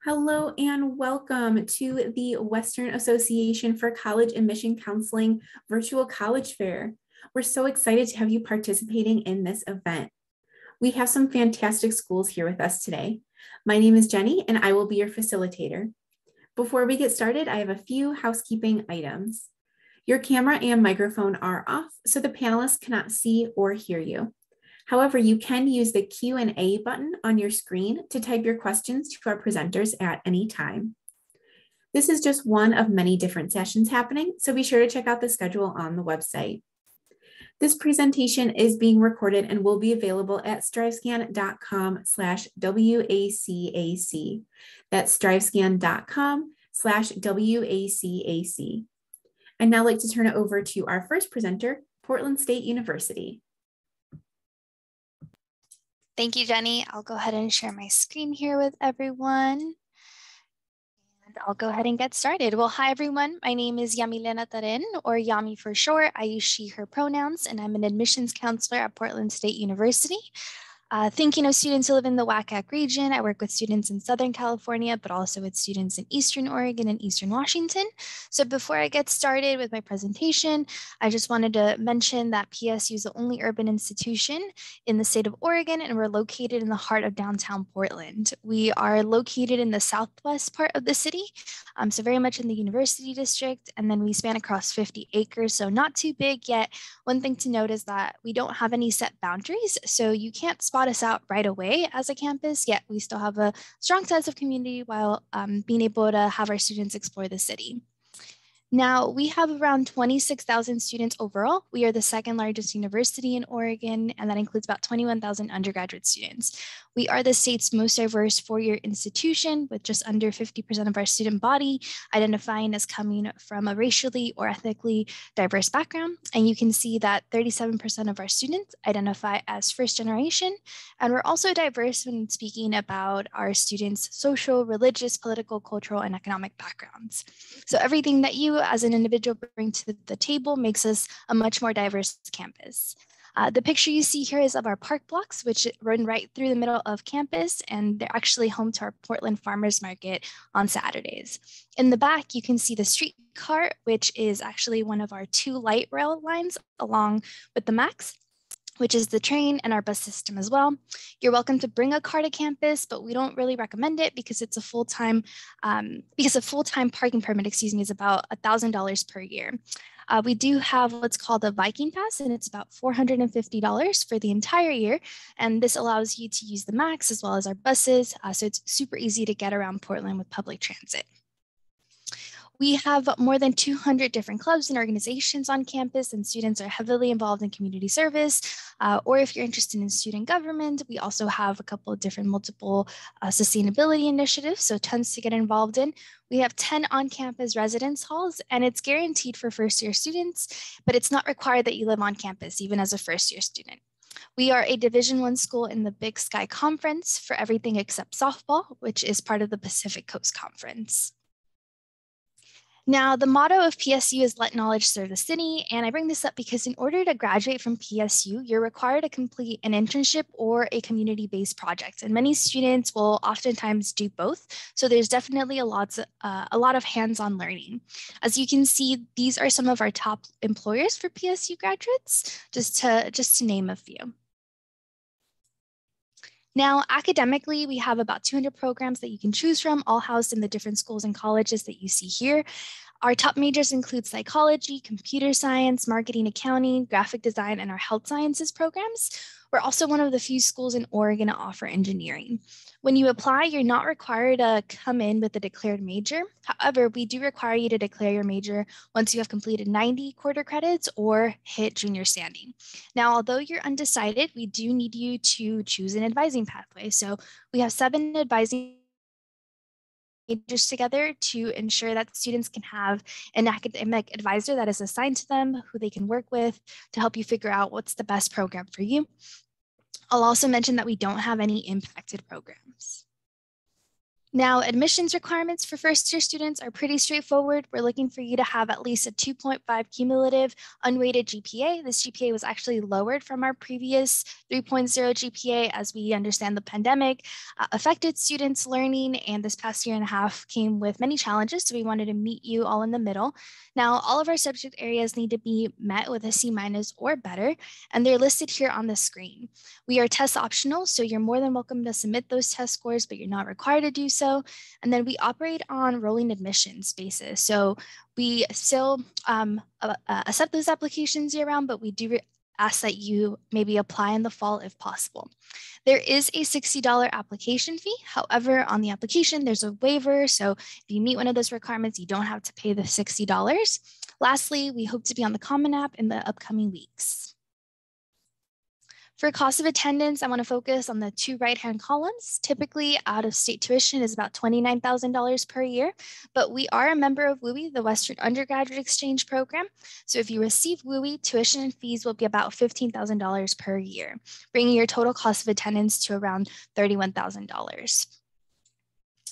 Hello and welcome to the Western Association for College Admission Counseling Virtual College Fair. We're so excited to have you participating in this event. We have some fantastic schools here with us today. My name is Jenny and I will be your facilitator. Before we get started, I have a few housekeeping items. Your camera and microphone are off, so the panelists cannot see or hear you. However, you can use the Q&A button on your screen to type your questions to our presenters at any time. This is just one of many different sessions happening, so be sure to check out the schedule on the website. This presentation is being recorded and will be available at strivescan.com/WACAC. That's strivescan.com/WACAC. I'd now like to turn it over to our first presenter, Portland State University. Thank you, Jenny. I'll go ahead and share my screen here with everyone. And I'll go ahead and get started. Well, hi, everyone. My name is Yamilena Tarin, or Yami for short. I use she, her pronouns, and I'm an admissions counselor at Portland State University. Thinking of students who live in the WCAC region, I work with students in Southern California, but also with students in Eastern Oregon and Eastern Washington. So before I get started with my presentation, I just wanted to mention that PSU is the only urban institution in the state of Oregon, and we're located in the heart of downtown Portland. We are located in the southwest part of the city, so very much in the University District, and then we span across 50 acres, so not too big yet. One thing to note is that we don't have any set boundaries, so you can't spot us out right away as a campus, yet we still have a strong sense of community while being able to have our students explore the city. Now, we have around 26,000 students overall. We are the second largest university in Oregon, and that includes about 21,000 undergraduate students. We are the state's most diverse four-year institution, with just under 50% of our student body identifying as coming from a racially or ethnically diverse background. And you can see that 37% of our students identify as first generation. And we're also diverse when speaking about our students' social, religious, political, cultural, and economic backgrounds. So everything that you as an individual bring to the table makes us a much more diverse campus. The picture you see here is of our park blocks, which run right through the middle of campus, and they're actually home to our Portland Farmers Market on Saturdays. In the back, you can see the streetcar, which is actually one of our two light rail lines along with the MAX, which is the train and our bus system as well. You're welcome to bring a car to campus, but we don't really recommend it because it's a full-time, parking permit, is about $1,000 per year. We do have what's called a Viking Pass, and it's about $450 for the entire year. And this allows you to use the MAX as well as our buses. So it's super easy to get around Portland with public transit. We have more than 200 different clubs and organizations on campus, and students are heavily involved in community service. Or if you're interested in student government, we also have a couple of different multiple sustainability initiatives, so tons to get involved in. We have 10 on-campus residence halls, and it's guaranteed for first-year students, but it's not required that you live on campus, even as a first-year student. We are a Division I school in the Big Sky Conference for everything except softball, which is part of the Pacific Coast Conference. Now, the motto of PSU is let knowledge serve the city. And I bring this up because in order to graduate from PSU, you're required to complete an internship or a community-based project. And many students will oftentimes do both. So there's definitely a lot of hands-on learning. As you can see, these are some of our top employers for PSU graduates, just to name a few. Now, academically, we have about 200 programs that you can choose from, all housed in the different schools and colleges that you see here. Our top majors include psychology, computer science, marketing, accounting, graphic design, and our health sciences programs. We're also one of the few schools in Oregon to offer engineering. When you apply, you're not required to come in with a declared major. However, we do require you to declare your major once you have completed 90 quarter credits or hit junior standing. Now, although you're undecided, we do need you to choose an advising pathway. So we have 7 advising majors together to ensure that students can have an academic advisor that is assigned to them, who they can work with to help you figure out what's the best program for you. I'll also mention that we don't have any impacted programs. Now, admissions requirements for first-year students are pretty straightforward. We're looking for you to have at least a 2.5 cumulative unweighted GPA. This GPA was actually lowered from our previous 3.0 GPA as we understand the pandemic affected students' learning, and this past year and a half came with many challenges, so we wanted to meet you all in the middle. Now, all of our subject areas need to be met with a C- or better, and they're listed here on the screen. We are test optional, so you're more than welcome to submit those test scores, but you're not required to do so. And then we operate on rolling admissions basis. So we still accept those applications year round, but we do ask that you maybe apply in the fall if possible. There is a $60 application fee. However, on the application, there's a waiver. So if you meet one of those requirements, you don't have to pay the $60. Lastly, we hope to be on the Common App in the upcoming weeks. For cost of attendance, I want to focus on the two right-hand columns. Typically, out-of-state tuition is about $29,000 per year, but we are a member of WUI, the Western Undergraduate Exchange Program. So if you receive WUI, tuition and fees will be about $15,000 per year, bringing your total cost of attendance to around $31,000.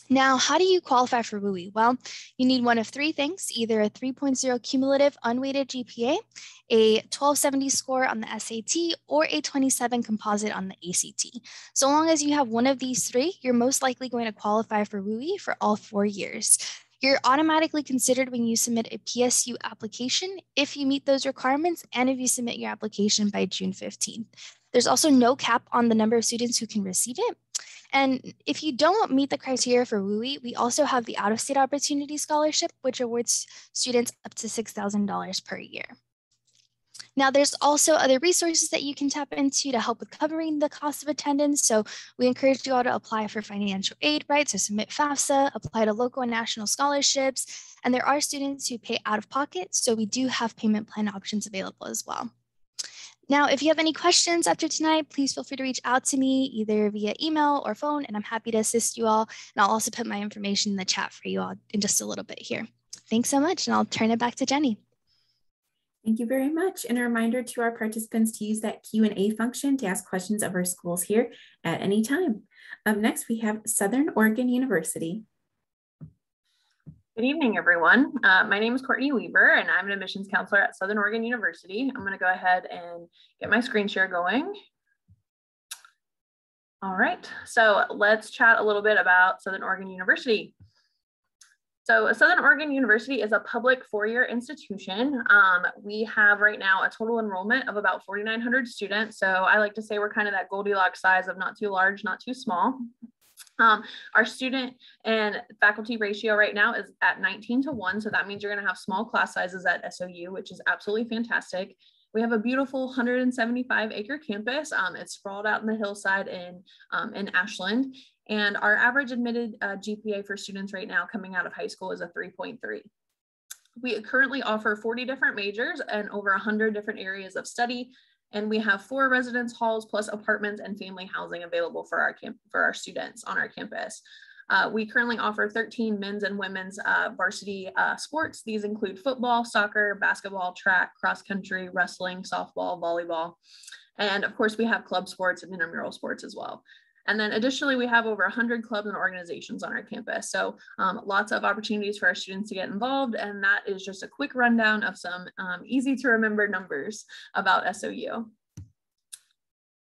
Now, how do you qualify for WUI? Well, you need one of three things, either a 3.0 cumulative unweighted GPA, a 1270 score on the SAT, or a 27 composite on the ACT. So long as you have one of these three, you're most likely going to qualify for WUI for all 4 years. You're automatically considered when you submit a PSU application if you meet those requirements and if you submit your application by June 15th. There's also no cap on the number of students who can receive it. And if you don't meet the criteria for WUI, we also have the Out-of-State Opportunity Scholarship, which awards students up to $6,000 per year. Now, there's also other resources that you can tap into to help with covering the cost of attendance. So we encourage you all to apply for financial aid, right? So submit FAFSA, apply to local and national scholarships. And there are students who pay out of pocket. So we do have payment plan options available as well. Now, if you have any questions after tonight, please feel free to reach out to me either via email or phone, and I'm happy to assist you all. And I'll also put my information in the chat for you all in just a little bit here. Thanks so much, and I'll turn it back to Jenny. Thank you very much. And a reminder to our participants to use that Q&A function to ask questions of our schools here at any time. Up next, we have Southern Oregon University. Good evening, everyone. My name is Courtney Weaver, and I'm an admissions counselor at Southern Oregon University. I'm going to go ahead and get my screen share going. All right, so let's chat a little bit about Southern Oregon University. So Southern Oregon University is a public 4-year institution. We have right now a total enrollment of about 4,900 students. So I like to say we're kind of that Goldilocks size of not too large, not too small. Our student and faculty ratio right now is at 19:1. So that means you're going to have small class sizes at SOU, which is absolutely fantastic. We have a beautiful 175-acre campus. It's sprawled out in the hillside in Ashland. And our average admitted GPA for students right now coming out of high school is a 3.3. We currently offer 40 different majors and over 100 different areas of study. And we have 4 residence halls plus apartments and family housing available for our students on our campus. We currently offer 13 men's and women's varsity sports. These include football, soccer, basketball, track, cross country, wrestling, softball, volleyball. And of course, we have club sports and intramural sports as well. And then additionally, we have over 100 clubs and organizations on our campus. So lots of opportunities for our students to get involved. And that is just a quick rundown of some easy to remember numbers about SOU.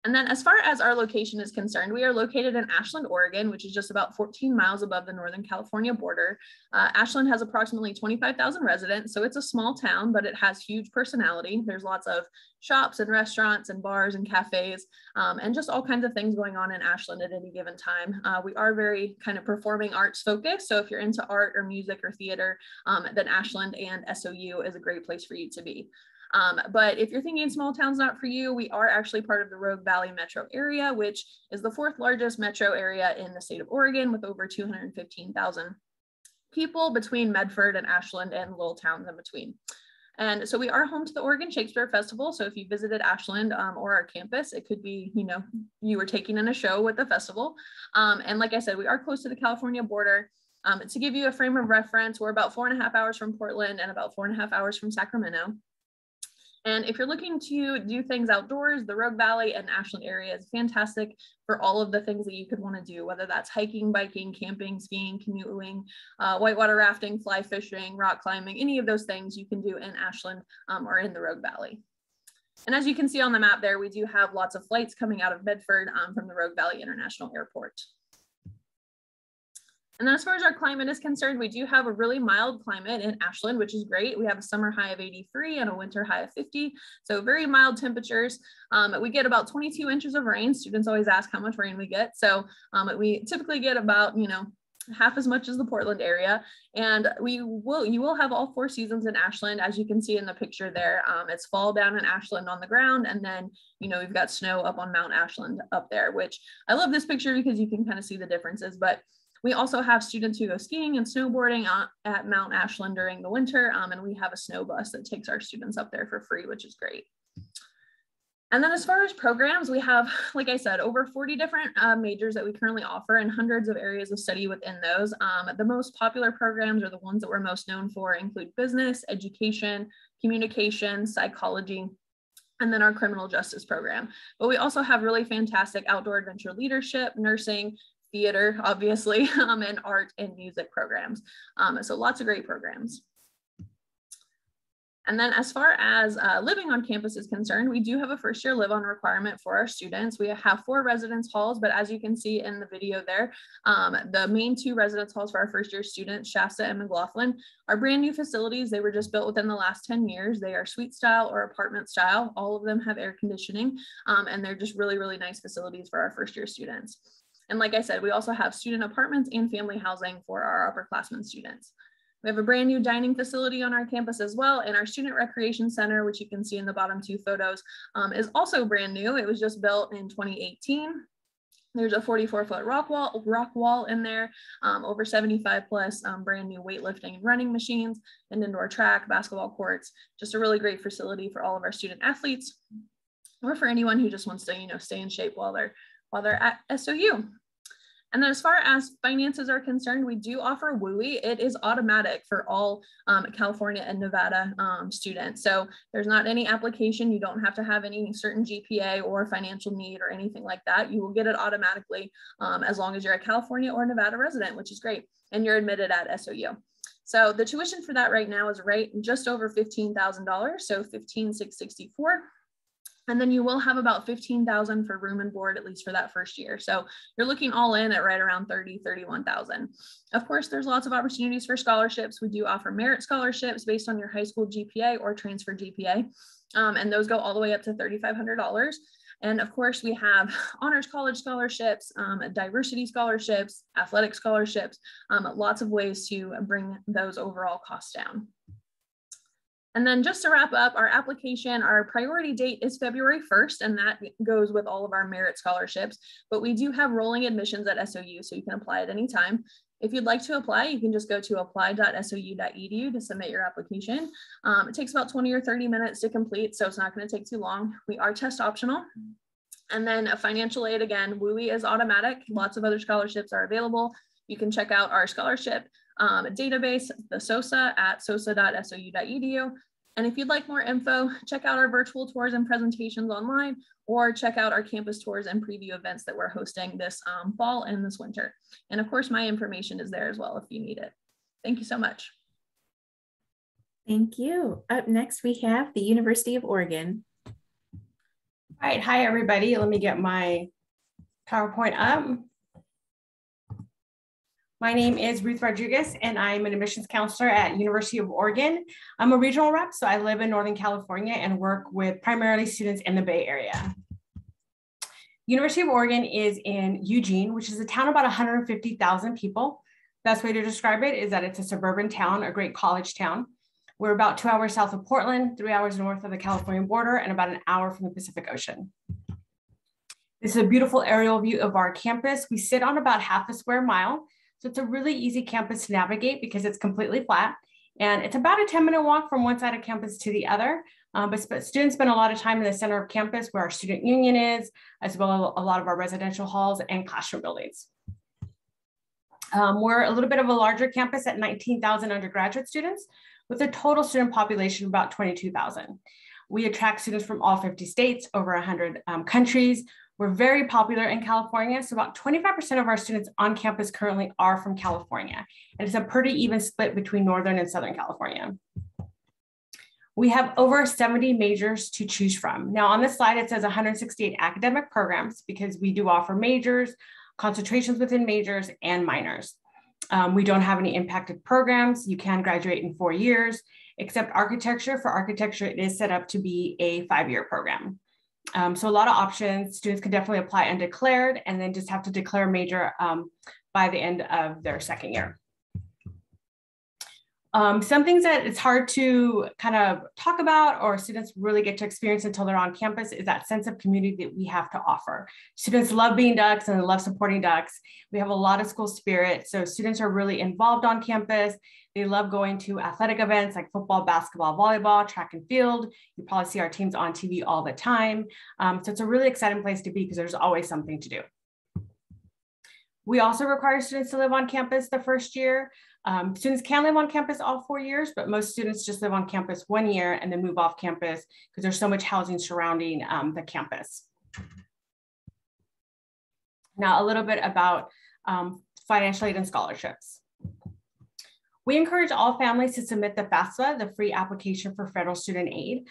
And then as far as our location is concerned, we are located in Ashland, Oregon, which is just about 14 miles above the Northern California border. Ashland has approximately 25,000 residents, so it's a small town, but it has huge personality. There's lots of shops and restaurants and bars and cafes and just all kinds of things going on in Ashland at any given time. We are very kind of performing arts focused. So if you're into art or music or theater, then Ashland and SOU is a great place for you to be. But if you're thinking small town's not for you, we are actually part of the Rogue Valley metro area, which is the 4th largest metro area in the state of Oregon with over 215,000 people between Medford and Ashland and little towns in between. And so we are home to the Oregon Shakespeare Festival. So if you visited Ashland or our campus, it could be, you were taking in a show with the festival. And like I said, we are close to the California border. To give you a frame of reference, we're about 4.5 hours from Portland and about 4.5 hours from Sacramento. And if you're looking to do things outdoors, the Rogue Valley and Ashland area is fantastic for all of the things that you could want to do, whether that's hiking, biking, camping, skiing, canoeing, whitewater rafting, fly fishing, rock climbing, any of those things you can do in Ashland or in the Rogue Valley. And as you can see on the map there, we do have lots of flights coming out of Medford from the Rogue Valley International Airport. And then as far as our climate is concerned, we do have a really mild climate in Ashland, which is great. We have a summer high of 83 and a winter high of 50. So very mild temperatures. We get about 22 inches of rain. Students always ask how much rain we get. So we typically get about, half as much as the Portland area. And you will have all 4 seasons in Ashland, as you can see in the picture there. It's fall down in Ashland on the ground, and then we've got snow up on Mount Ashland up there, which I love this picture because you can kind of see the differences. But we also have students who go skiing and snowboarding at Mount Ashland during the winter, and we have a snow bus that takes our students up there for free, which is great. And then as far as programs, we have, like I said, over 40 different majors that we currently offer and hundreds of areas of study within those. The most popular programs, or the ones that we're most known for, include business, education, communication, psychology, and then our criminal justice program. But we also have really fantastic outdoor adventure leadership, nursing, theater, obviously, and art and music programs. So lots of great programs. And then as far as living on campus is concerned, we do have a first-year live-on requirement for our students. We have 4 residence halls, but as you can see in the video there, the main 2 residence halls for our first-year students, Shasta and McLaughlin, are brand new facilities. They were just built within the last 10 years. They are suite style or apartment style. All of them have air conditioning, and they're just really, really nice facilities for our first-year students. And like I said, we also have student apartments and family housing for our upperclassmen students. We have a brand new dining facility on our campus as well, and our student recreation center, which you can see in the bottom 2 photos, is also brand new. It was just built in 2018. There's a 44-foot rock wall in there, over 75 plus brand new weightlifting and running machines, an indoor track, basketball courts, just a really great facility for all of our student athletes, or for anyone who just wants to, stay in shape while they're at SOU. And then as far as finances are concerned, we do offer WUI. It is automatic for all California and Nevada students. So there's not any application. You don't have to have any certain GPA or financial need or anything like that. You will get it automatically as long as you're a California or Nevada resident, which is great. And you're admitted at SOU. So the tuition for that right now is just over $15,000. So $15,664. And then you will have about $15,000 for room and board, at least for that first year. So you're looking all in at right around $31,000. Of course, there's lots of opportunities for scholarships. We do offer merit scholarships based on your high school GPA or transfer GPA. And those go all the way up to $3,500. And of course, we have honors college scholarships, diversity scholarships, athletic scholarships, lots of ways to bring those overall costs down. And then just to wrap up, our application, our priority date is February 1st, and that goes with all of our merit scholarships. But we do have rolling admissions at SOU, so you can apply at any time. If you'd like to apply, you can just go to apply.sou.edu to submit your application. It takes about 20 or 30 minutes to complete, so it's not going to take too long. We are test optional. And then a financial aid, again, WUI is automatic. Lots of other scholarships are available. You can check out our scholarship database, the SOSA, at sosa.sou.edu. And if you'd like more info, check out our virtual tours and presentations online, or check out our campus tours and preview events that we're hosting this fall and this winter. And of course, my information is there as well if you need it. Thank you so much. Thank you. Up next, we have the University of Oregon. All right, hi everybody. Let me get my PowerPoint up. My name is Ruth Rodriguez, and I'm an admissions counselor at University of Oregon. I'm a regional rep, so I live in Northern California and work with primarily students in the Bay Area. University of Oregon is in Eugene, which is a town of about 150,000 people. Best way to describe it is that it's a suburban town, a great college town. We're about 2 hours south of Portland, 3 hours north of the California border, and about an hour from the Pacific Ocean. This is a beautiful aerial view of our campus. We sit on about half a square mile. So it's a really easy campus to navigate because it's completely flat. And it's about a 10-minute walk from one side of campus to the other. But students spend a lot of time in the center of campus where our student union is, as well as a lot of our residential halls and classroom buildings. We're a little bit of a larger campus at 19,000 undergraduate students with a total student population of about 22,000. We attract students from all 50 states, over 100 countries. We're very popular in California. So about 25% of our students on campus currently are from California. And it's a pretty even split between Northern and Southern California. We have over 70 majors to choose from. Now on this slide, it says 168 academic programs because we do offer majors, concentrations within majors, and minors. We don't have any impacted programs. You can graduate in 4 years, except architecture. For architecture, it is set up to be a 5-year program. So a lot of options. Students can definitely apply undeclared and then just have to declare a major by the end of their 2nd year. Some things that it's hard to kind of talk about or students really get to experience until they're on campus is that sense of community that we have to offer. Students love being Ducks and they love supporting Ducks. We have a lot of school spirit. So students are really involved on campus. They love going to athletic events like football, basketball, volleyball, track and field. You probably see our teams on TV all the time. So it's a really exciting place to be because there's always something to do. We also require students to live on campus the first year. Students can live on campus all 4 years, but most students just live on campus 1 year and then move off campus because there's so much housing surrounding the campus. Now, a little bit about financial aid and scholarships. We encourage all families to submit the FAFSA, the free application for federal student aid,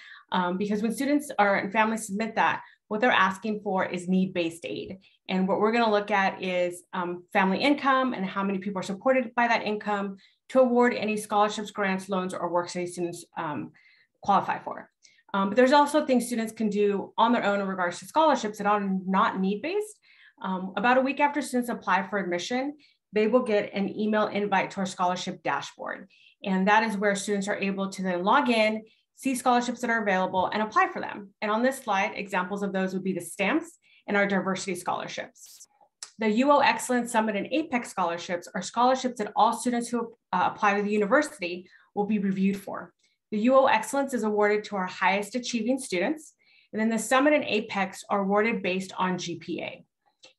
because when students and families submit that, what they're asking for is need-based aid. And what we're going to look at is family income and how many people are supported by that income to award any scholarships, grants, loans, or work study students qualify for. But there's also things students can do on their own in regards to scholarships that are not need-based. About a week after students apply for admission, they will get an email invite to our scholarship dashboard. And that is where students are able to then log in, see scholarships that are available and apply for them. And on this slide, examples of those would be the STAMPS and our diversity scholarships. The UO Excellence Summit and APEX scholarships are scholarships that all students who apply to the university will be reviewed for. The UO Excellence is awarded to our highest achieving students, and then the Summit and APEX are awarded based on GPA.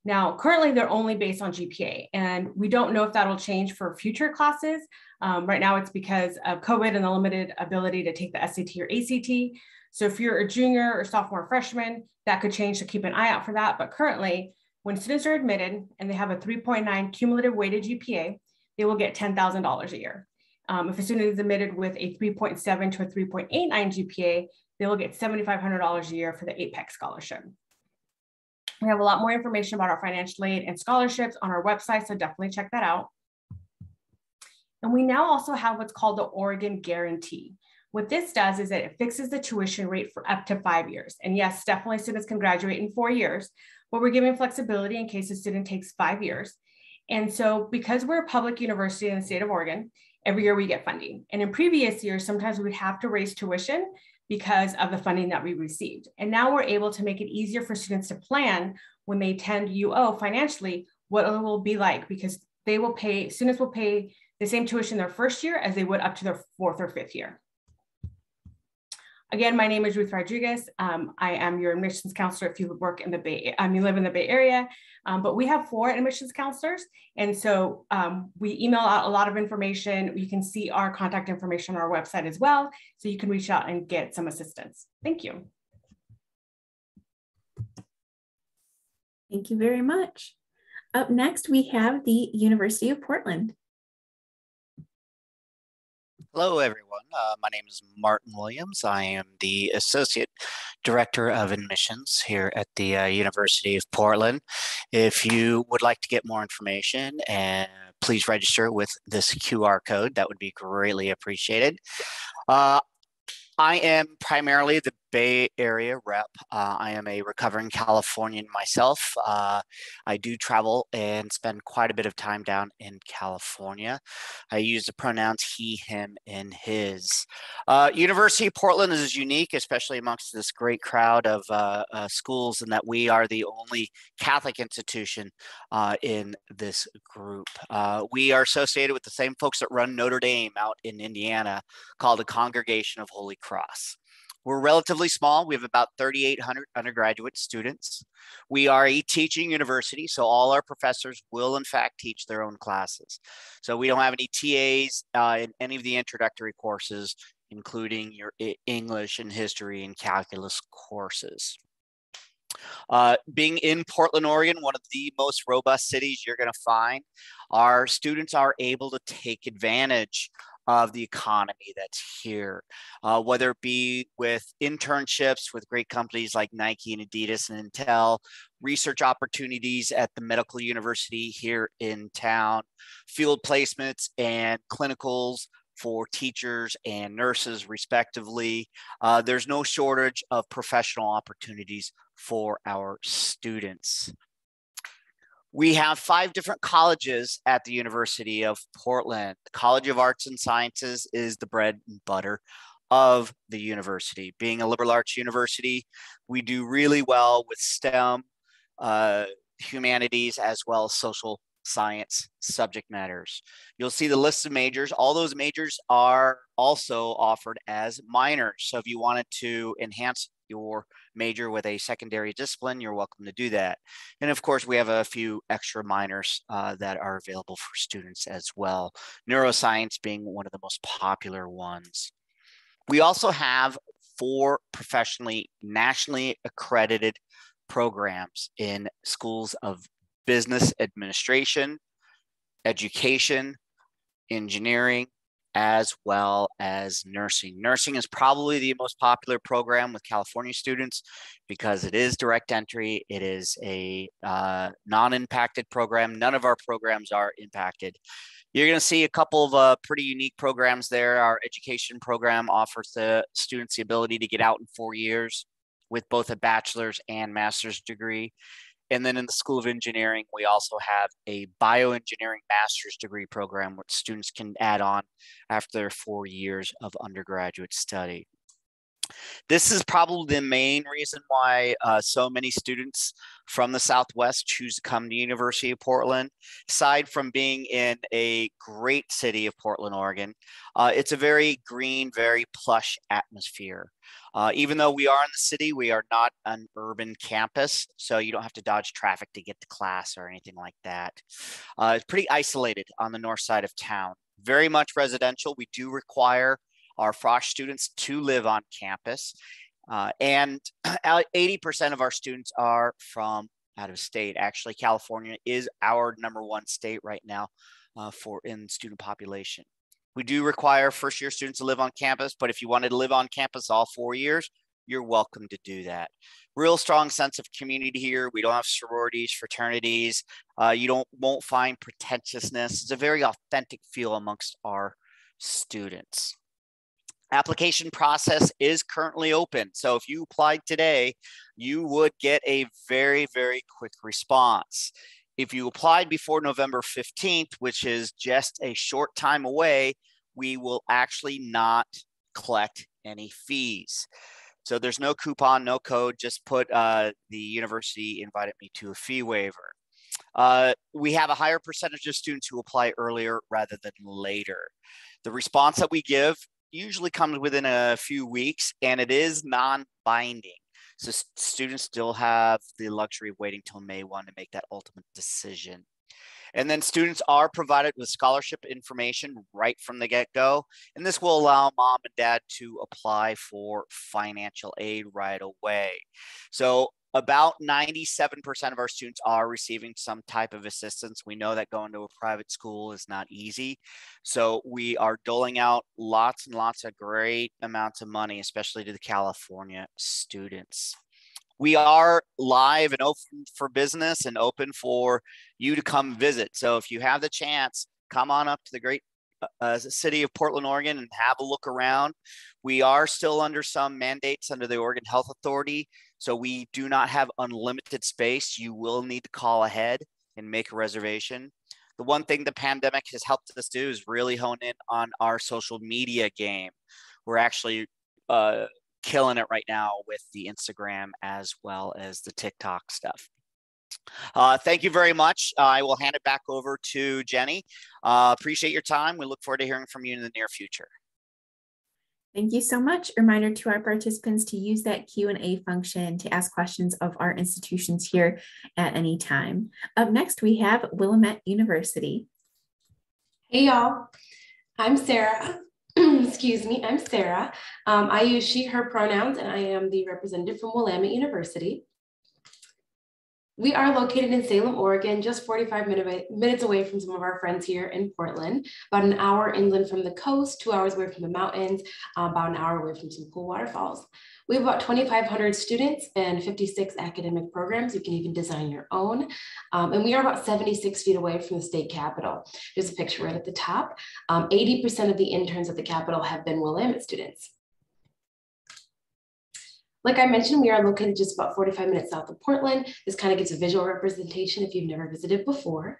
Now, currently they're only based on GPA, and we don't know if that'll change for future classes. Right now it's because of COVID and the limited ability to take the SAT or ACT. So if you're a junior or sophomore or freshman, that could change, so keep an eye out for that. But currently, when students are admitted and they have a 3.9 cumulative weighted GPA, they will get $10,000 a year. If a student is admitted with a 3.7 to a 3.89 GPA, they will get $7,500 a year for the APEX scholarship. We have a lot more information about our financial aid and scholarships on our website, so definitely check that out. And we now also have what's called the Oregon Guarantee. What this does is that it fixes the tuition rate for up to 5 years. And yes, definitely students can graduate in 4 years, but we're giving flexibility in case a student takes 5 years. And so because we're a public university in the state of Oregon, every year we get funding. And in previous years, sometimes we would have to raise tuition because of the funding that we received. And now we're able to make it easier for students to plan when they attend UO financially, what it will be like, because students will pay the same tuition their first year as they would up to their 4th or 5th year. Again, my name is Ruth Rodriguez. I am your admissions counselor if you work in the you live in the Bay Area, but we have 4 admissions counselors. And so we email out a lot of information. You can see our contact information on our website as well. So you can reach out and get some assistance. Thank you. Thank you very much. Up next, we have the University of Portland. Hello, everyone. My name is Martin Williams. I am the Associate Director of Admissions here at the University of Portland. If you would like to get more information, please register with this QR code. That would be greatly appreciated. I am primarily the Bay Area rep. I am a recovering Californian myself. I do travel and spend quite a bit of time down in California. I use the pronouns he, him, and his. University of Portland is unique, especially amongst this great crowd of schools, in that we are the only Catholic institution in this group. We are associated with the same folks that run Notre Dame out in Indiana, called the Congregation of Holy Cross. We're relatively small. We have about 3,800 undergraduate students. We are a teaching university, so all our professors will in fact teach their own classes. So we don't have any TAs in any of the introductory courses. including your English and history and calculus courses. Being in Portland, Oregon, one of the most robust cities you're going to find, our students are able to take advantage of the economy that's here, whether it be with internships with great companies like Nike and Adidas and Intel, research opportunities at the medical university here in town, field placements and clinicals for teachers and nurses respectively. There's no shortage of professional opportunities for our students. We have 5 different colleges at the University of Portland. The College of Arts and Sciences is the bread and butter of the university. Being a liberal arts university, we do really well with STEM, humanities, as well as social science subject matters. You'll see the list of majors. All those majors are also offered as minors. So if you wanted to enhance your major with a secondary discipline, you're welcome to do that. And of course, we have a few extra minors that are available for students as well. Neuroscience being one of the most popular ones. We also have 4 professionally, nationally accredited programs in schools of business administration, education, engineering, as well as nursing. Nursing is probably the most popular program with California students because it is direct entry. It is a non-impacted program. None of our programs are impacted. You're going to see a couple of pretty unique programs there. Our education program offers the students the ability to get out in 4 years with both a bachelor's and master's degree. And then in the School of Engineering, we also have a bioengineering master's degree program which students can add on after their 4 years of undergraduate study. This is probably the main reason why so many students from the Southwest choose to come to the University of Portland. Aside from being in a great city of Portland, Oregon, it's a very green, very plush atmosphere. Even though we are in the city, we are not an urban campus, so you don't have to dodge traffic to get to class or anything like that. It's pretty isolated on the north side of town. Very much residential. We do require our Frosh students to live on campus. And 80% of our students are from out of state. Actually, California is our #1 state right now in student population. We do require first-year students to live on campus, but if you wanted to live on campus all 4 years, you're welcome to do that. Real strong sense of community here. We don't have sororities, fraternities. You won't find pretentiousness. It's a very authentic feel amongst our students. Application process is currently open. So if you applied today, you would get a very, very quick response. If you applied before November 15th, which is just a short time away, we will actually not collect any fees. So there's no coupon, no code, just put the university invited me to a fee waiver. We have a higher percentage of students who apply earlier rather than later. The response that we give usually comes within a few weeks, and it is non-binding. So students still have the luxury of waiting till May 1 to make that ultimate decision. And then students are provided with scholarship information right from the get-go. And this will allow mom and dad to apply for financial aid right away. So about 97% of our students are receiving some type of assistance. We know that going to a private school is not easy. So we are doling out lots and lots of great amounts of money, especially to the California students. We are live and open for business and open for you to come visit. So if you have the chance, come on up to the great city of Portland, Oregon, and have a look around. We are still under some mandates under the Oregon Health Authority. So we do not have unlimited space. You will need to call ahead and make a reservation. The one thing the pandemic has helped us do is really hone in on our social media game. We're actually killing it right now with the Instagram as well as the TikTok stuff. Thank you very much. I will hand it back over to Jenny. Appreciate your time. We look forward to hearing from you in the near future. Thank you so much. Reminder to our participants to use that Q&A function to ask questions of our institutions here at any time. Up next, we have Willamette University. Hey y'all, I'm Sarah. Excuse me, I'm Sarah. I use she, her pronouns, and I am the representative from Willamette University. We are located in Salem, Oregon, just 45 minutes away from some of our friends here in Portland, about an hour inland from the coast, 2 hours away from the mountains, about an hour away from some cool waterfalls. We have about 2,500 students and 56 academic programs. You can even design your own. And we are about 76 feet away from the state capitol. There's a picture right at the top. 80% of the interns at the capitol have been Willamette students. Like I mentioned, we are located just about 45 minutes south of Portland. This kind of gives a visual representation if you've never visited before.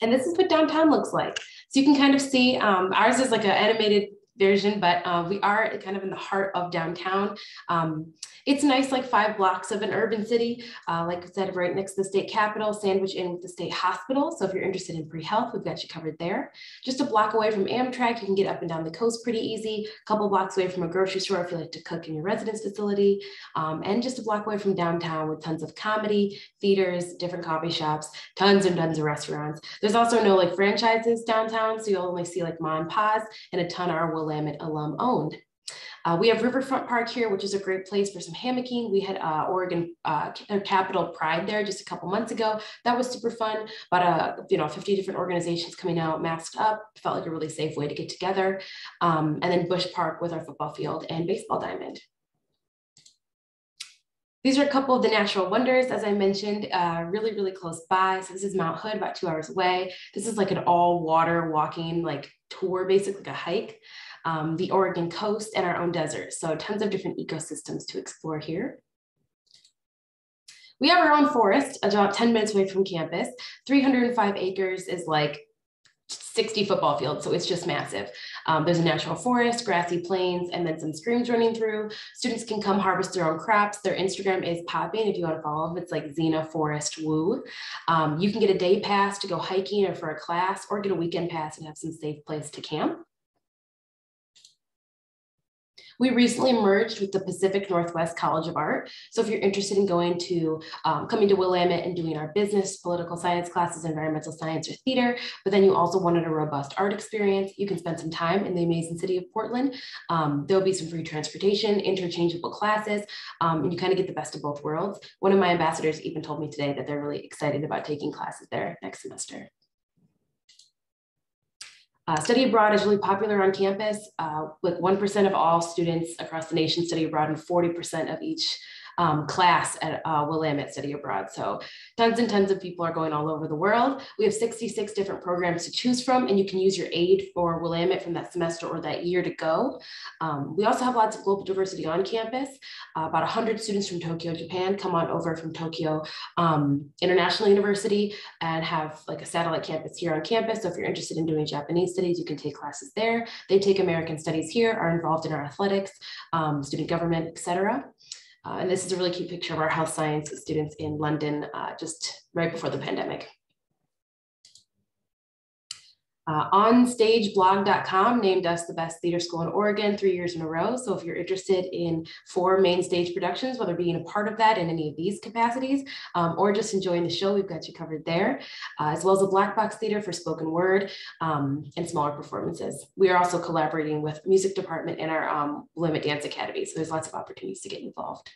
And this is what downtown looks like. So you can kind of see, ours is like an animated version, but we are kind of in the heart of downtown. It's nice, like 5 blocks of an urban city. Like I said, right next to the state capitol, sandwiched in with the state hospital. So if you're interested in pre-health, we've got you covered there. Just a block away from Amtrak, you can get up and down the coast pretty easy. A couple blocks away from a grocery store if you like to cook in your residence facility. And just a block away from downtown with tons of comedy, theaters, different coffee shops, tons and tons of restaurants. There's also no like franchises downtown, so you'll only see like mom and pa's, and a ton are Willamette alum owned. We have Riverfront Park here, which is a great place for some hammocking. We had Oregon Capitol Pride there just a couple months ago. That was super fun. About 50 different organizations coming out, masked up. Felt like a really safe way to get together. And then Bush Park with our football field and baseball diamond. These are a couple of the natural wonders, as I mentioned, really, really close by. So this is Mount Hood, about 2 hours away. This is like an all water walking like tour, basically like a hike. The Oregon coast and our own desert. So tons of different ecosystems to explore here. We have our own forest about 10 minutes away from campus. 305 acres is like 60 football fields, so it's just massive. There's a natural forest, grassy plains, and then some streams running through. Students can come harvest their own crops. Their Instagram is popping if you want to follow them. It's like Xena Forest Woo. You can get a day pass to go hiking or for a class, or get a weekend pass and have some safe place to camp. We recently merged with the Pacific Northwest College of Art. So if you're interested in going to, coming to Willamette and doing our business, political science classes, environmental science, or theater, but then you also wanted a robust art experience, you can spend some time in the amazing city of Portland. There'll be some free transportation, interchangeable classes, and you kind of get the best of both worlds. One of my ambassadors even told me today that they're really excited about taking classes there next semester. Study abroad is really popular on campus, with 1% of all students across the nation study abroad and 40% of each class at Willamette study abroad. So tons and tons of people are going all over the world. We have 66 different programs to choose from, and you can use your aid for Willamette from that semester or that year to go. We also have lots of global diversity on campus. About 100 students from Tokyo, Japan come on over from Tokyo International University and have like a satellite campus here on campus. So if you're interested in doing Japanese studies, you can take classes there. They take American studies here, are involved in our athletics, student government, etc. And this is a really cute picture of our health science students in London just right before the pandemic. OnStageBlog.com named us the best theater school in Oregon 3 years in a row. So if you're interested in 4 main stage productions, whether being a part of that in any of these capacities, or just enjoying the show, we've got you covered there, as well as a black box theater for spoken word and smaller performances. We are also collaborating with music department and our Willamette Dance Academy. So there's lots of opportunities to get involved.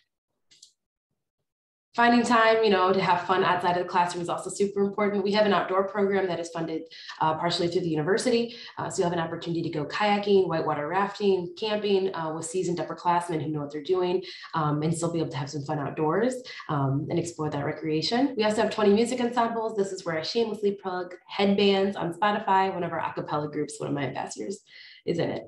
Finding time, to have fun outside of the classroom is also super important. We have an outdoor program that is funded partially through the university. So you'll have an opportunity to go kayaking, whitewater rafting, camping with seasoned upperclassmen who know what they're doing, and still be able to have some fun outdoors and explore that recreation. We also have 20 music ensembles. This is where I shamelessly plug Headbands on Spotify. One of our a cappella groups, one of my ambassadors is in it.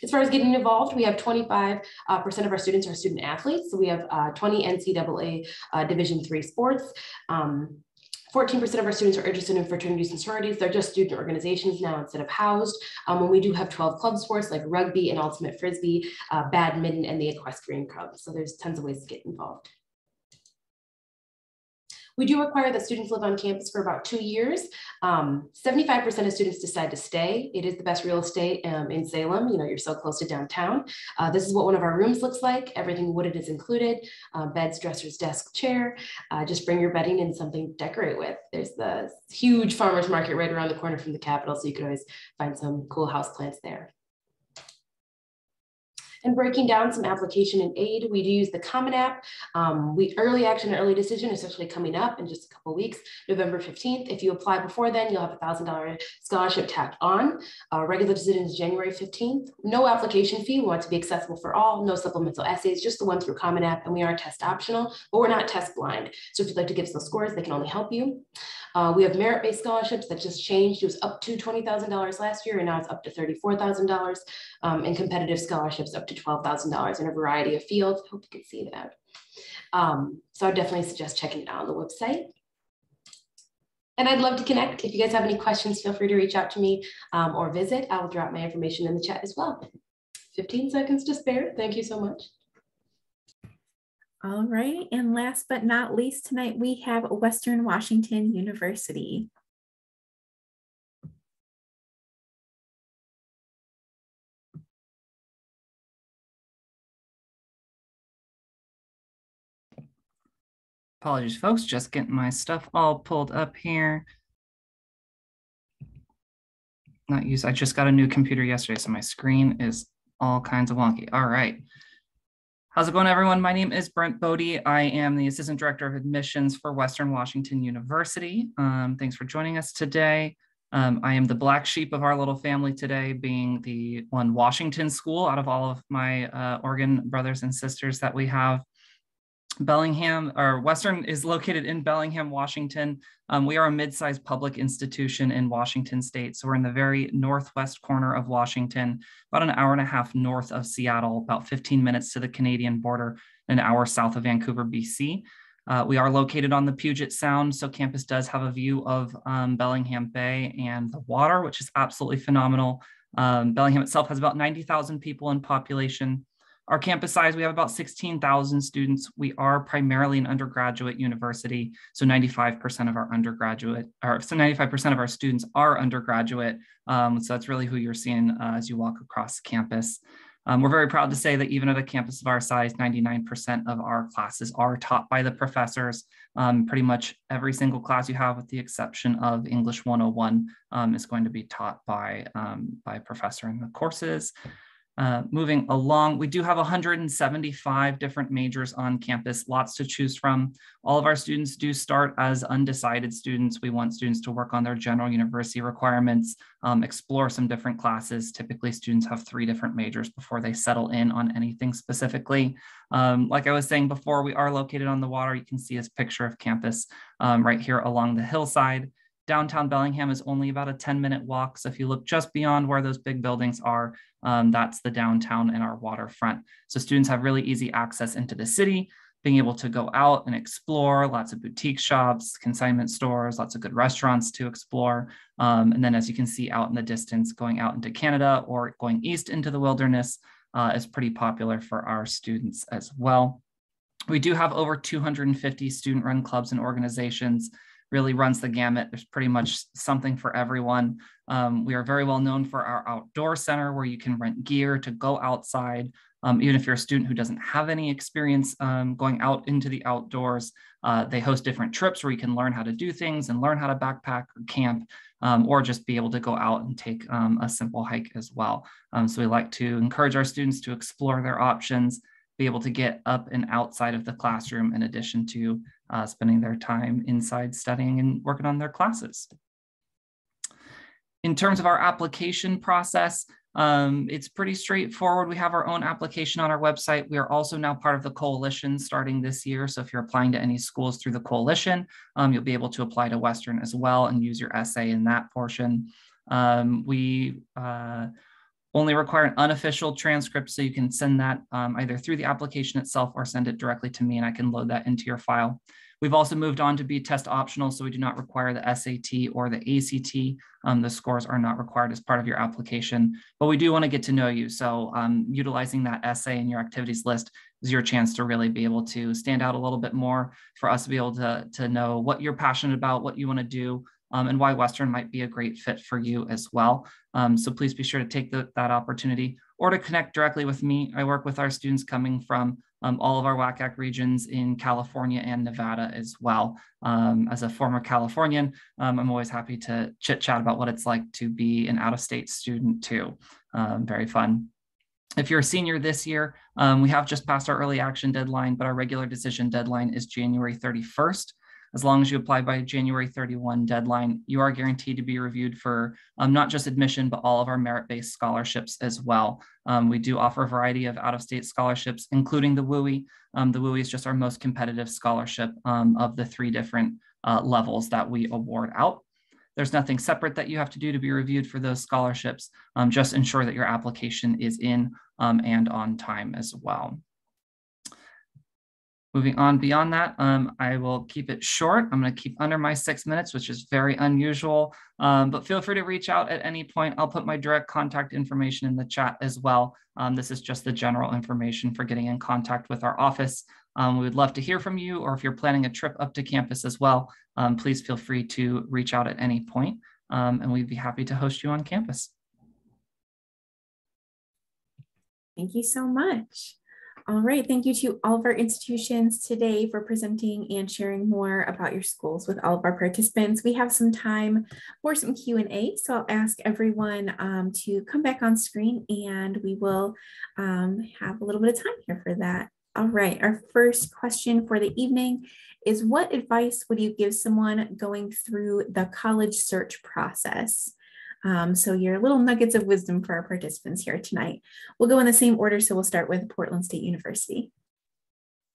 As far as getting involved, we have 25% of our students are student athletes. So we have 20 NCAA Division III sports. 14% of our students are interested in fraternities and sororities. They're just student organizations now instead of housed. And we do have 12 club sports like rugby and ultimate frisbee, badminton, and the equestrian club. So there's tons of ways to get involved. We do require that students live on campus for about 2 years. 75% of students decide to stay. It is the best real estate in Salem. You know, you're so close to downtown. This is what one of our rooms looks like. Everything wooded is included. Beds, dressers, desk, chair. Just bring your bedding and something to decorate with. There's the huge farmer's market right around the corner from the Capitol, so you can always find some cool houseplants there. And breaking down some application and aid, we do use the Common App. Early action and early decision is actually coming up in just a couple of weeks, November 15th. If you apply before then, you'll have a $1,000 scholarship tacked on. Regular decision is January 15th. No application fee. We want to be accessible for all. No supplemental essays, just the one through Common App. And we are test optional, but we're not test blind. So if you'd like to give us those scores, they can only help you. We have merit-based scholarships that just changed. It was up to $20,000 last year, and now it's up to $34,000. And competitive scholarships up to $12,000 in a variety of fields. I hope you can see that. So I definitely suggest checking it out on the website. And I'd love to connect. If you guys have any questions, feel free to reach out to me or visit. I will drop my information in the chat as well. 15 seconds to spare. Thank you so much. All right, and last but not least tonight, we have Western Washington University. Apologies, folks, just getting my stuff all pulled up here. Not used, I just got a new computer yesterday, so my screen is all kinds of wonky. All right. How's it going, everyone? My name is Brent Bodie. I am the Assistant Director of Admissions for Western Washington University. Thanks for joining us today. I am the black sheep of our little family today, being the one Washington school out of all of my Oregon brothers and sisters that we have. Bellingham, or Western, is located in Bellingham, Washington. We are a mid-sized public institution in Washington state. So we're in the very northwest corner of Washington, about an hour and a half north of Seattle, about 15 minutes to the Canadian border, an hour south of Vancouver, BC. We are located on the Puget Sound, so campus does have a view of Bellingham Bay and the water, which is absolutely phenomenal. Bellingham itself has about 90,000 people in population. Our campus size, we have about 16,000 students. We are primarily an undergraduate university, so 95% of our undergraduate, or so 95% of our students are undergraduate. So that's really who you're seeing as you walk across campus. We're very proud to say that even at a campus of our size, 99% of our classes are taught by the professors. Pretty much every single class you have, with the exception of English 101, is going to be taught by a professor in the courses. Moving along, we do have 175 different majors on campus, lots to choose from. All of our students do start as undecided students. We want students to work on their general university requirements, explore some different classes. Typically, students have 3 different majors before they settle in on anything specifically. Like I was saying before, we are located on the water. You can see this picture of campus right here along the hillside. Downtown Bellingham is only about a 10-minute walk. So if you look just beyond where those big buildings are, that's the downtown and our waterfront. So students have really easy access into the city, being able to go out and explore, lots of boutique shops, consignment stores, lots of good restaurants to explore. And then as you can see out in the distance, going out into Canada or going east into the wilderness is pretty popular for our students as well. We do have over 250 student-run clubs and organizations. Really runs the gamut. There's pretty much something for everyone. We are very well known for our outdoor center, where you can rent gear to go outside. Even if you're a student who doesn't have any experience going out into the outdoors, they host different trips where you can learn how to do things and learn how to backpack or camp, or just be able to go out and take a simple hike as well. So we like to encourage our students to explore their options, be able to get up and outside of the classroom in addition to spending their time inside studying and working on their classes. In terms of our application process, it's pretty straightforward. We have our own application on our website. We are also now part of the coalition starting this year. So if you're applying to any schools through the coalition, you'll be able to apply to Western as well and use your essay in that portion. We only require an unofficial transcript, so you can send that either through the application itself or send it directly to me and I can load that into your file. We've also moved on to be test optional, so we do not require the SAT or the ACT. The scores are not required as part of your application, but we do want to get to know you. So utilizing that essay in your activities list is your chance to really be able to stand out a little bit more, for us to be able to know what you're passionate about, what you want to do, and why Western might be a great fit for you as well. So please be sure to take that opportunity, or to connect directly with me. I work with our students coming from all of our WCAC regions in California and Nevada as well. As a former Californian, I'm always happy to chit chat about what it's like to be an out-of-state student too. Very fun. If you're a senior this year, we have just passed our early action deadline, but our regular decision deadline is January 31st. As long as you apply by January 31 deadline, you are guaranteed to be reviewed for not just admission, but all of our merit-based scholarships as well. We do offer a variety of out-of-state scholarships, including the WUI. The WUI is just our most competitive scholarship of the 3 different levels that we award out. There's nothing separate that you have to do to be reviewed for those scholarships. Just ensure that your application is in and on time as well. Moving on beyond that, I will keep it short. I'm going to keep under my 6 minutes, which is very unusual, but feel free to reach out at any point. I'll put my direct contact information in the chat as well. This is just the general information for getting in contact with our office. We would love to hear from you, or if you're planning a trip up to campus as well, please feel free to reach out at any point, and we'd be happy to host you on campus. Thank you so much. All right, thank you to all of our institutions today for presenting and sharing more about your schools with all of our participants. We have some time for some Q&A, so I'll ask everyone to come back on screen, and we will have a little bit of time here for that. All right, our first question for the evening is, what advice would you give someone going through the college search process? So your little nuggets of wisdom for our participants here tonight. We'll go in the same order, so we'll start with Portland State University.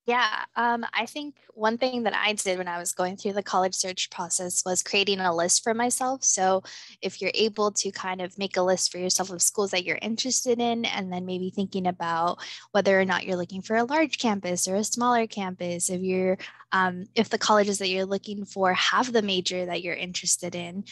Yeah, I think one thing that I did when I was going through the college search process was creating a list for myself. So if you're able to kind of make a list for yourself of schools that you're interested in, and then maybe thinking about whether or not you're looking for a large campus or a smaller campus, if you're if the colleges that you're looking for have the major that you're interested in,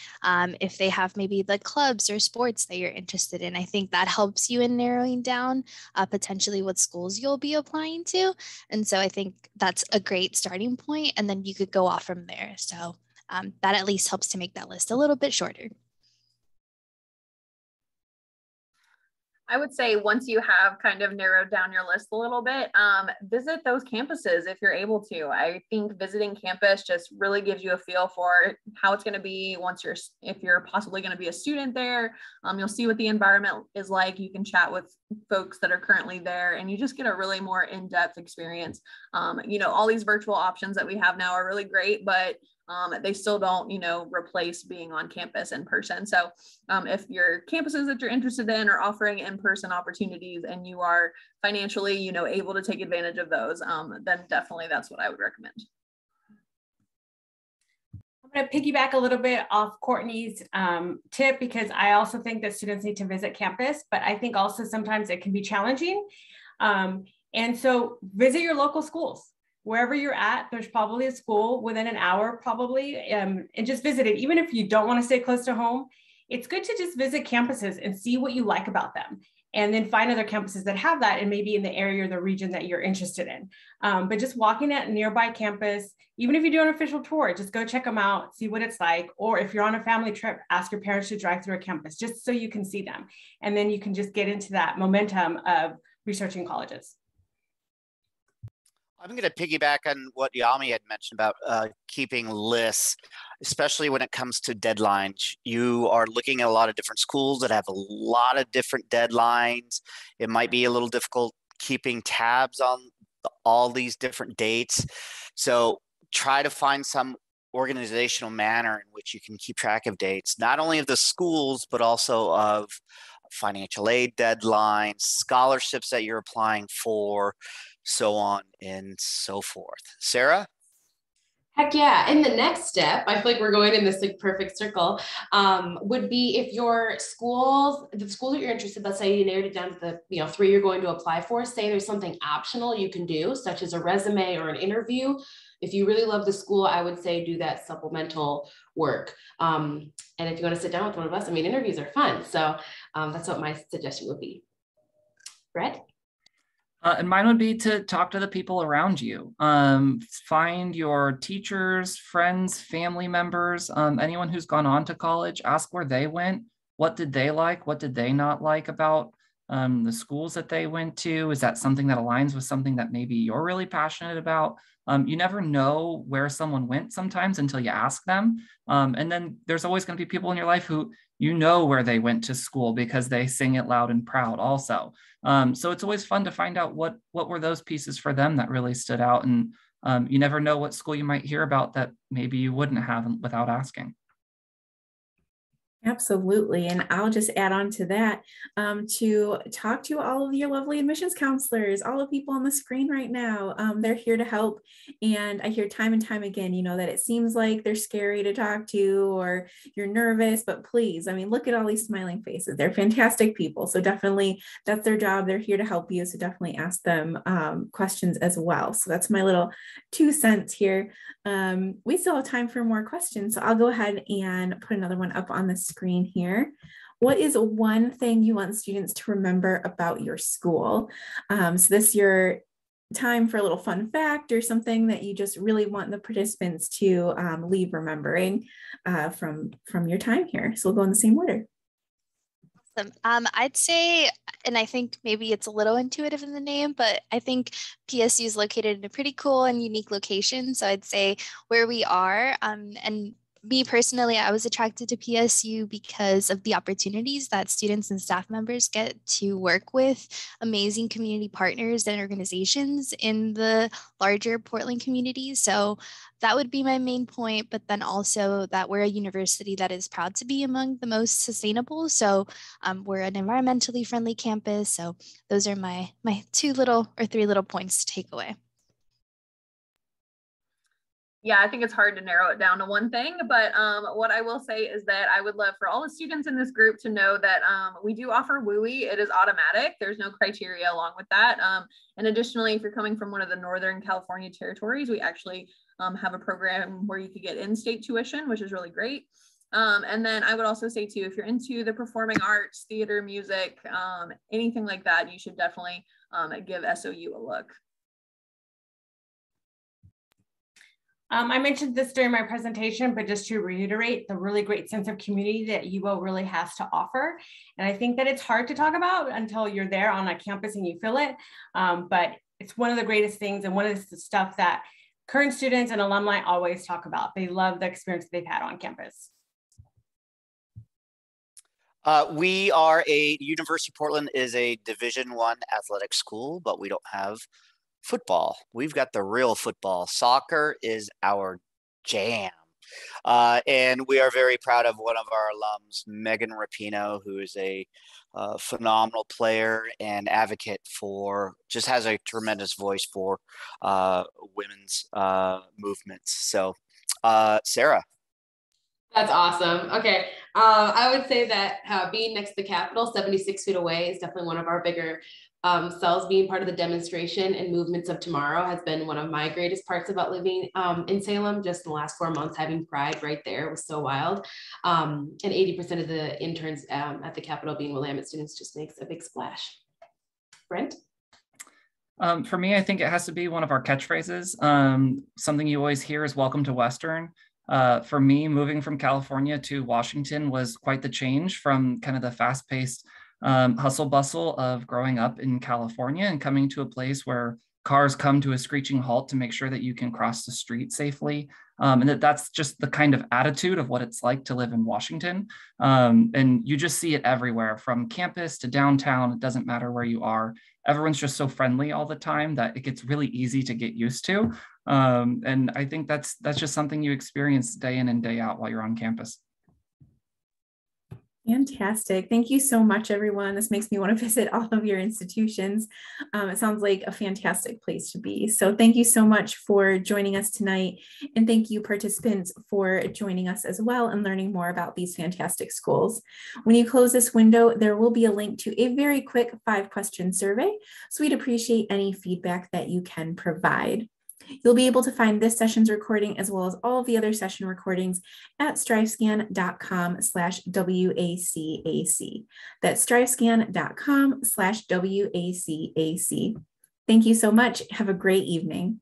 if they have maybe the clubs or sports that you're interested in, I think that helps you in narrowing down potentially what schools you'll be applying to. And so I think that's a great starting point, and then you could go off from there. So that at least helps to make that list a little bit shorter. I would say once you have kind of narrowed down your list a little bit, visit those campuses if you're able to. I think visiting campus just really gives you a feel for how it's going to be if you're possibly going to be a student there. You'll see what the environment is like. You can chat with folks that are currently there, and you just get a really more in-depth experience. All these virtual options that we have now are really great, but they still don't, replace being on campus in person. So if your campuses that you're interested in are offering in-person opportunities and you are financially, able to take advantage of those, then definitely that's what I would recommend. I'm going to piggyback a little bit off Courtney's tip, because I also think that students need to visit campus, but I think also sometimes it can be challenging. And so visit your local schools. Wherever you're at, there's probably a school within an hour probably, and just visit it. Even if you don't want to stay close to home, it's good to just visit campuses and see what you like about them, and then find other campuses that have that, and maybe in the area or the region that you're interested in. But just walking at a nearby campus, even if you do an official tour, just go check them out, see what it's like. Or if you're on a family trip, ask your parents to drive through a campus just so you can see them. And then you can just get into that momentum of researching colleges. I'm going to piggyback on what Yami had mentioned about keeping lists, especially when it comes to deadlines. You are looking at a lot of different schools that have a lot of different deadlines. It might be a little difficult keeping tabs on all these different dates. So try to find some organizational manner in which you can keep track of dates, not only of the schools, but also of financial aid deadlines, scholarships that you're applying for, so on and so forth. Sarah? Heck yeah. And the next step, I feel like we're going in this like perfect circle, would be if your schools, the school that you're interested, let's say you narrowed it down to the 3 you're going to apply for, say there's something optional you can do, such as a resume or an interview. If you really love the school, I would say do that supplemental work. And if you want to sit down with one of us, interviews are fun. So that's what my suggestion would be. Brett? And mine would be to talk to the people around you. Find your teachers, friends, family members, anyone who's gone on to college, ask where they went. What did they like? What did they not like about the schools that they went to? Is that something that aligns with something that maybe you're really passionate about? You never know where someone went sometimes until you ask them. And then there's always going to be people in your life who you know where they went to school because they sing it loud and proud also. So it's always fun to find out what were those pieces for them that really stood out. And you never know what school you might hear about that maybe you wouldn't have without asking. Absolutely. And I'll just add on to that to talk to all of your lovely admissions counselors, all the people on the screen right now. They're here to help. And I hear time and time again, you know, that it seems like they're scary to talk to or you're nervous, but please, I mean, look at all these smiling faces. They're fantastic people. So definitely that's their job. They're here to help you. So definitely ask them questions as well. So that's my little 2 cents here. We still have time for more questions. So I'll go ahead and put another one up on the screen here. What is one thing you want students to remember about your school? So this is your time for a little fun fact or something that you just really want the participants to leave remembering from your time here. So we'll go in the same order. I'd say, and I think maybe it's a little intuitive in the name, but I think PSU is located in a pretty cool and unique location. So I'd say where we are, and me personally, I was attracted to PSU because of the opportunities that students and staff members get to work with amazing community partners and organizations in the larger Portland community. So that would be my main point, but then also that we're a university that is proud to be among the most sustainable. So we're an environmentally friendly campus. So those are my 2 little or 3 little points to take away. Yeah, I think it's hard to narrow it down to one thing, but what I will say is that I would love for all the students in this group to know that we do offer WUI. It is automatic. There's no criteria along with that. And additionally, if you're coming from one of the Northern California territories, we actually have a program where you could get in-state tuition, which is really great. And then I would also say too, if you're into the performing arts, theater, music, anything like that, you should definitely give SOU a look. I mentioned this during my presentation, but just to reiterate the really great sense of community that UO really has to offer. And I think that it's hard to talk about until you're there on a campus and you feel it. But it's one of the greatest things and one of the stuff that current students and alumni always talk about. They love the experience they've had on campus. University of Portland is a Division I athletic school, but we don't have football. We've got the real football. Soccer is our jam. And we are very proud of one of our alums, Megan Rapino, who is a phenomenal player and advocate for, just has a tremendous voice for women's movements. So, Sarah. That's awesome. Okay. I would say that being next to the Capitol, 76 feet away, is definitely one of our bigger cells. Being part of the demonstration and movements of tomorrow has been one of my greatest parts about living in Salem. Just in the last 4 months, having Pride right there was so wild. And 80% of the interns at the Capitol being Willamette students just makes a big splash. Brent? For me, I think it has to be one of our catchphrases. Something you always hear is "Welcome to Western." For me, moving from California to Washington was quite the change from kind of the fast-paced hustle bustle of growing up in California and coming to a place where cars come to a screeching halt to make sure that you can cross the street safely. And that's just the kind of attitude of what it's like to live in Washington. And you just see it everywhere, from campus to downtown. It doesn't matter where you are. Everyone's just so friendly all the time that it gets really easy to get used to. And I think that's just something you experience day in and day out while you're on campus. Fantastic. Thank you so much, everyone. This makes me want to visit all of your institutions. It sounds like a fantastic place to be. So thank you so much for joining us tonight. And thank you, participants, for joining us as well and learning more about these fantastic schools. When you close this window, there will be a link to a very quick 5-question survey. So we'd appreciate any feedback that you can provide. You'll be able to find this session's recording as well as all of the other session recordings at strivescan.com/WACAC. That's strivescan.com/WACAC. Thank you so much. Have a great evening.